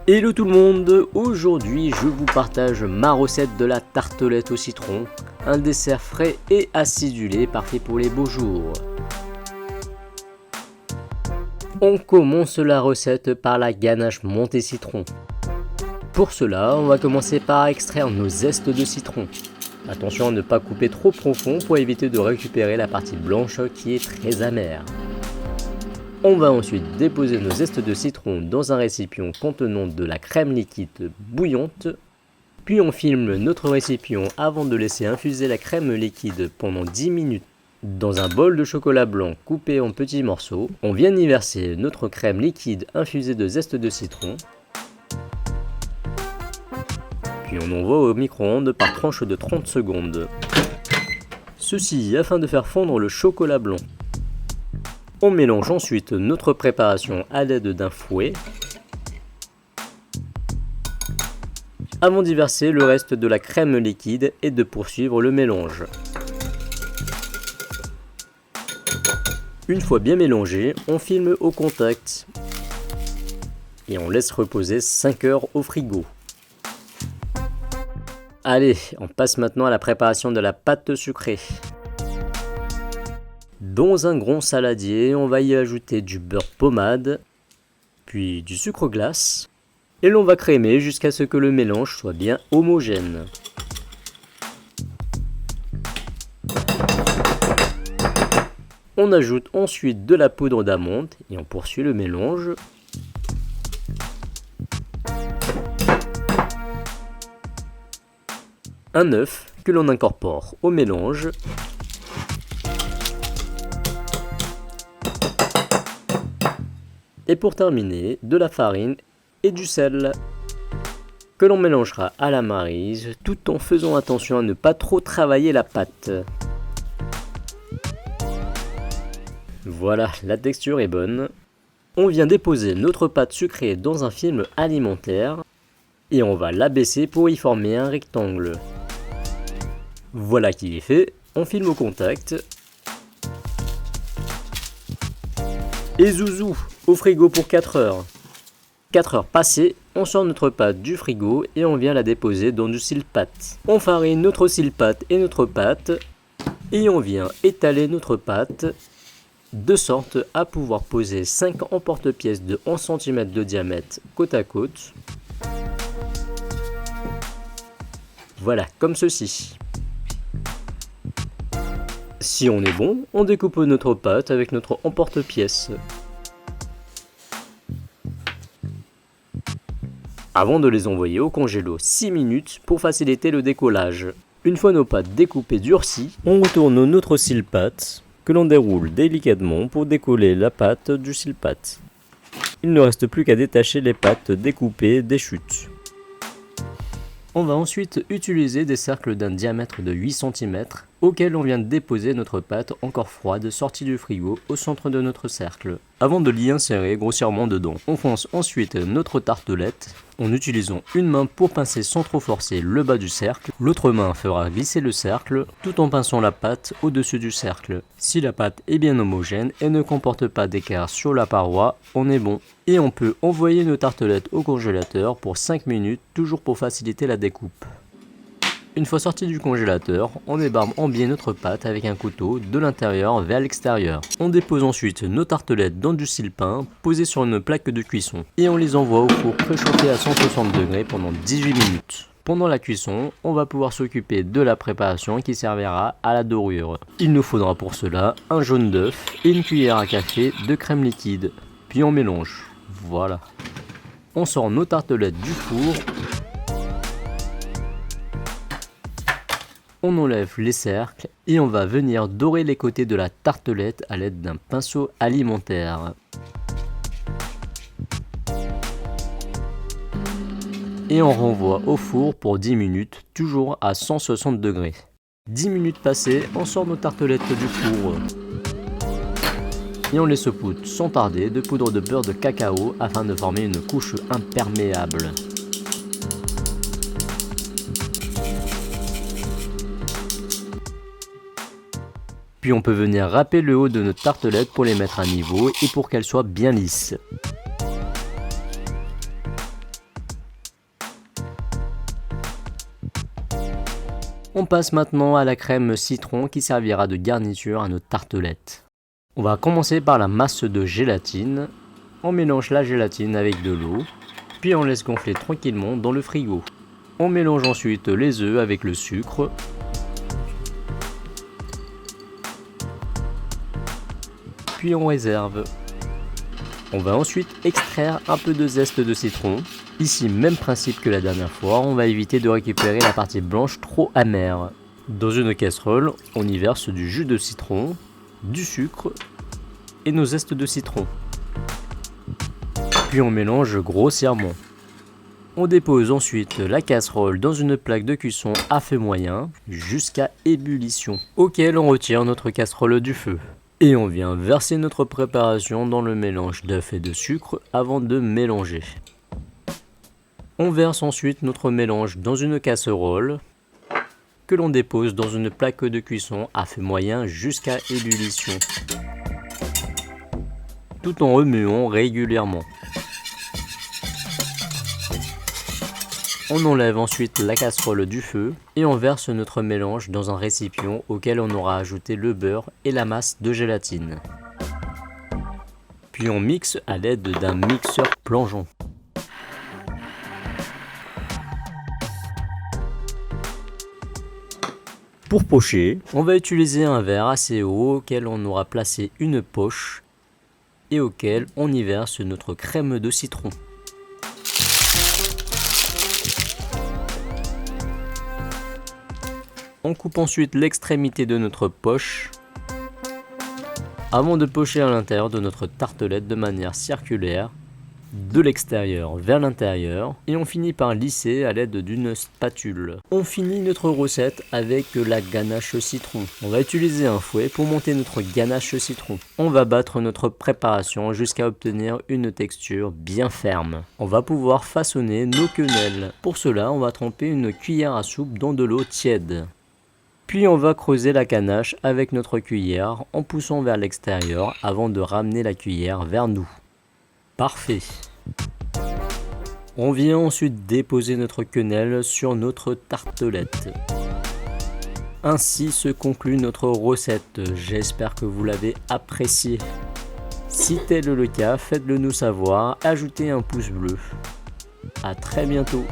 Hello tout le monde, aujourd'hui je vous partage ma recette de la tartelette au citron, un dessert frais et acidulé parfait pour les beaux jours. On commence la recette par la ganache montée citron. Pour cela, on va commencer par extraire nos zestes de citron. Attention à ne pas couper trop profond pour éviter de récupérer la partie blanche qui est très amère. On va ensuite déposer nos zestes de citron dans un récipient contenant de la crème liquide bouillante. Puis on filme notre récipient avant de laisser infuser la crème liquide pendant 10 minutes. Dans un bol de chocolat blanc coupé en petits morceaux, on vient y verser notre crème liquide infusée de zeste de citron. Puis on envoie au micro-ondes par tranche de 30 secondes. Ceci afin de faire fondre le chocolat blanc. On mélange ensuite notre préparation à l'aide d'un fouet avant d'y verser le reste de la crème liquide et de poursuivre le mélange. Une fois bien mélangé, on filme au contact et on laisse reposer 5 heures au frigo. Allez, on passe maintenant à la préparation de la pâte sucrée. Dans un grand saladier, on va y ajouter du beurre pommade, puis du sucre glace, et l'on va crémer jusqu'à ce que le mélange soit bien homogène. On ajoute ensuite de la poudre d'amande et on poursuit le mélange. Un œuf que l'on incorpore au mélange. Et pour terminer, de la farine et du sel que l'on mélangera à la maryse tout en faisant attention à ne pas trop travailler la pâte. Voilà, la texture est bonne. On vient déposer notre pâte sucrée dans un film alimentaire et on va l'abaisser pour y former un rectangle. Voilà qui est fait, on filme au contact. Et zouzou, au frigo pour 4 heures. 4 heures passées, on sort notre pâte du frigo et on vient la déposer dans du silpâte. On farine notre silpâte et notre pâte et on vient étaler notre pâte de sorte à pouvoir poser 5 emporte-pièces de 11 cm de diamètre côte à côte. Voilà, comme ceci. Si on est bon, on découpe notre pâte avec notre emporte-pièce. Avant de les envoyer au congélo 6 minutes pour faciliter le décollage. Une fois nos pâtes découpées durcies, on retourne notre silpâte que l'on déroule délicatement pour décoller la pâte du silpâte. Il ne reste plus qu'à détacher les pâtes découpées des chutes. On va ensuite utiliser des cercles d'un diamètre de 8 cm auxquels on vient de déposer notre pâte encore froide sortie du frigo au centre de notre cercle, avant de l'y insérer grossièrement dedans. On fonce ensuite notre tartelette en utilisant une main pour pincer sans trop forcer le bas du cercle, l'autre main fera visser le cercle tout en pinçant la pâte au-dessus du cercle. Si la pâte est bien homogène et ne comporte pas d'écart sur la paroi, on est bon. Et on peut envoyer nos tartelettes au congélateur pour 5 minutes, toujours pour faciliter la découpe. Une fois sorti du congélateur, on ébarbe en biais notre pâte avec un couteau de l'intérieur vers l'extérieur. On dépose ensuite nos tartelettes dans du sile-pain posé sur une plaque de cuisson et on les envoie au four préchauffé à 160 degrés pendant 18 minutes. Pendant la cuisson, on va pouvoir s'occuper de la préparation qui servira à la dorure. Il nous faudra pour cela un jaune d'œuf et une cuillère à café de crème liquide. Puis on mélange. Voilà. On sort nos tartelettes du four. On enlève les cercles et on va venir dorer les côtés de la tartelette à l'aide d'un pinceau alimentaire. Et on renvoie au four pour 10 minutes, toujours à 160 degrés. 10 minutes passées, on sort nos tartelettes du four. Et on les saupoudre sans tarder de poudre de beurre de cacao afin de former une couche imperméable. Puis on peut venir râper le haut de notre tartelette pour les mettre à niveau et pour qu'elles soient bien lisses. On passe maintenant à la crème citron qui servira de garniture à notre tartelette. On va commencer par la masse de gélatine. On mélange la gélatine avec de l'eau, puis on laisse gonfler tranquillement dans le frigo. On mélange ensuite les œufs avec le sucre. Puis on réserve. On va ensuite extraire un peu de zeste de citron. Ici, même principe que la dernière fois, on va éviter de récupérer la partie blanche trop amère. Dans une casserole, on y verse du jus de citron, du sucre et nos zestes de citron. Puis on mélange grossièrement. On dépose ensuite la casserole dans une plaque de cuisson à feu moyen jusqu'à ébullition, auquel on retire notre casserole du feu. Et on vient verser notre préparation dans le mélange d'œufs et de sucre avant de mélanger. On verse ensuite notre mélange dans une casserole que l'on dépose dans une plaque de cuisson à feu moyen jusqu'à ébullition, tout en remuant régulièrement. On enlève ensuite la casserole du feu et on verse notre mélange dans un récipient auquel on aura ajouté le beurre et la masse de gélatine. Puis on mixe à l'aide d'un mixeur plongeant. Pour pocher, on va utiliser un verre assez haut auquel on aura placé une poche et auquel on y verse notre crème de citron. On coupe ensuite l'extrémité de notre poche avant de pocher à l'intérieur de notre tartelette de manière circulaire, de l'extérieur vers l'intérieur, et on finit par lisser à l'aide d'une spatule. On finit notre recette avec la ganache citron. On va utiliser un fouet pour monter notre ganache citron. On va battre notre préparation jusqu'à obtenir une texture bien ferme. On va pouvoir façonner nos quenelles. Pour cela, on va tremper une cuillère à soupe dans de l'eau tiède. Puis on va creuser la ganache avec notre cuillère en poussant vers l'extérieur avant de ramener la cuillère vers nous. Parfait. On vient ensuite déposer notre quenelle sur notre tartelette. Ainsi se conclut notre recette. J'espère que vous l'avez appréciée. Si tel est le cas, faites-le nous savoir, ajoutez un pouce bleu. À très bientôt.